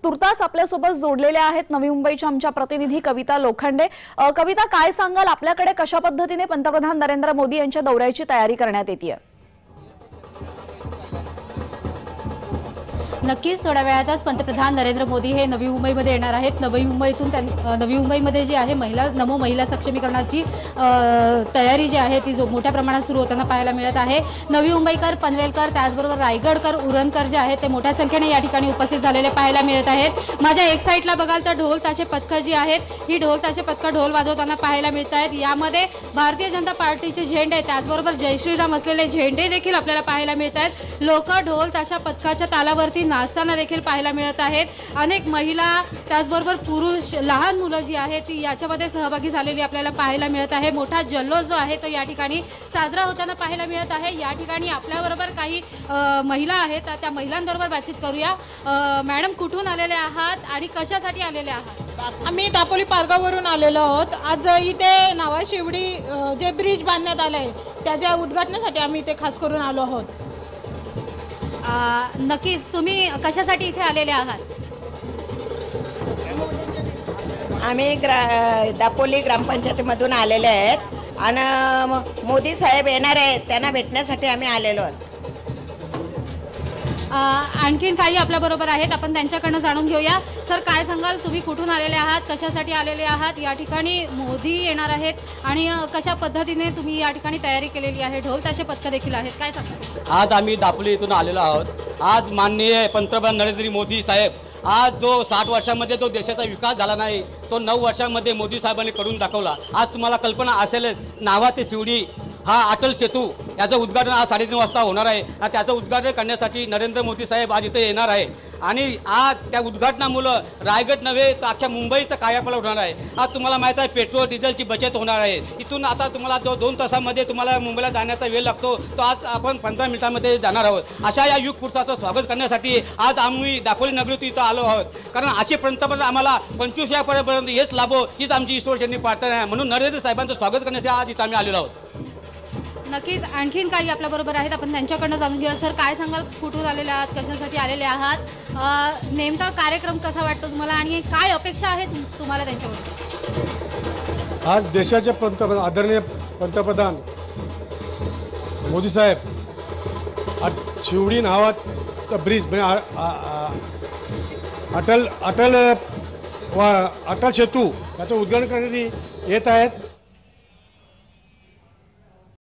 तुर्तास आपल्यासोबत जोडलेल्या आहेत नवी मुंबईच्या आमच्या प्रतिनिधी कविता लोखंडे। कविता, काय सांगाल, आपल्याकडे कशा पद्धतीने पंतप्रधान नरेंद्र मोदी यांच्या दौऱ्याची तयारी करण्यात येते? नक्कीच थोड्या वेळातच पंतप्रधान नरेंद्र मोदी हे नवी मुंबईमध्ये येणार आहेत। नवी मुंबईमध्ये जी आहे नमो महिला सक्षमीकरणाची तयारी जी आहे ती मोठ्या प्रमाणात सुरू होताना पाहायला मिळत आहे। नवी मुंबईकर, पनवेलकर, त्याचबरोबर रायगडकर, उरणकर जे आहेत ते मोठ्या संख्येने या ठिकाणी उपस्थित झालेले पाहायला मिळत आहेत। माझ्या एक साईडला बघाल तर ढोल ताशे पथकं जी आहेत ही ढोल ताशे पथकं ढोल वाजवताना पाहायला मिळत आहेत। यामध्ये भारतीय जनता पार्टीचे झेंडे त्याचबरोबर जय श्रीराम असलेले झेंडे देखील आपल्याला पाहायला मिळत आहेत। लोक ढोल ताशा पथकाच्या तालावरती नाचताना देखील पाहायला मिळत आहेत। अनेक महिला त्याचबरोबर पुरुष, लहान मुलं जी आहेत ती याच्यामध्ये सहभागी झालेली आपल्याला पाहायला मिळत आहे। मोठा जल्लोष जो आहे तो या ठिकाणी साजरा होताना पाहायला मिळत आहे। या ठिकाणी आपल्याबरोबर काही महिला आहेत, त्या महिलांबरोबर बातचीत करूया। मॅडम, कुठून आलेले आहात आणि कशासाठी आलेले आहात? आम्ही दापोली पारगाववरून आलेलो आहोत। आज इथे नावा शिवडी जे ब्रिज बांधण्यात आलं आहे त्याच्या उद्घाटनासाठी आम्ही इथे खास करून आलो आहोत। नक्कीच, तुम्ही कशासाठी इथे आलेले आहात? आम्ही दापोली ग्रामपंचायतीमधून आलेले आहेत आणि मोदी साहेब येणार आहेत त्यांना भेटण्यासाठी आम्ही आलेलो आहोत। आणखीन काही आपल्याबरोबर आहेत, आपण त्यांच्याकडनं जाणून घेऊया। सर, काय सांगाल, तुम्ही कुठून आलेले आहात, कशासाठी आलेले आहात? या ठिकाणी मोदी येणार आहेत आणि कशा पद्धतीने तुम्ही या ठिकाणी तयारी केलेली आहे? ढोल ताशे पथकं देखील आहेत, काय सांगाल? आज आम्ही दापोली इथून आलेलो आहोत। आज माननीय पंतप्रधान नरेंद्र मोदी साहेब आज जो 60 वर्षांमध्ये जो देशाचा विकास झाला नाही तो 9 वर्षांमध्ये मोदी साहेबांनी करून दाखवला। आज तुम्हाला कल्पना असेलच, नावा ते शिवडी हा अटल सेतू याचं उद्घाटन आज 3:30 वाजता होणार आहे आणि त्याचं उद्घाटन करण्यासाठी नरेंद्र मोदी साहेब आज इथे येणार आहे आणि आज त्या उद्घाटनामुळं रायगड नव्हे तर अख्ख्या मुंबईचा कायापालट होणार आहे। आज तुम्हाला माहीत आहे पेट्रोल डिझेलची बचत होणार आहे। इथून आता तुम्हाला जो 2 तासामध्ये तुम्हाला मुंबईला जाण्याचा वेळ लागतो तो आज आपण 15 मिनिटांमध्ये जाणार आहोत। अशा या युग पुरुषाचं स्वागत करण्यासाठी आज आम्ही दापोली नगरीत इथं आलो आहोत, कारण असे पंतप्रधान आम्हाला 25 यापर्यंत हेच लाभो हीच आमची ईश्वरचरणी प्रार्थना आहे। म्हणून नरेंद्र साहेबांचं स्वागत करण्यासाठी आज इथं आम्ही आलेलो आहोत। नक्कीच, आणखीन काही आपल्याबरोबर आहेत, आपण त्यांच्याकडनं जाणून घेऊया। सर, काय सांगाल, कुठून आलेले आहात, कशासाठी आलेले आहात? नेमका कार्यक्रम कसा वाटतो तुम्हाला आणि काय अपेक्षा आहे तुम्हाला त्यांच्याकडून? आज देशाचे आदरणीय पंतप्रधान मोदी साहेब शिवडी नावाचं ब्रिज म्हणजे अटल सेतू याचं उद्घाटन करण्यासाठी येत आहेत।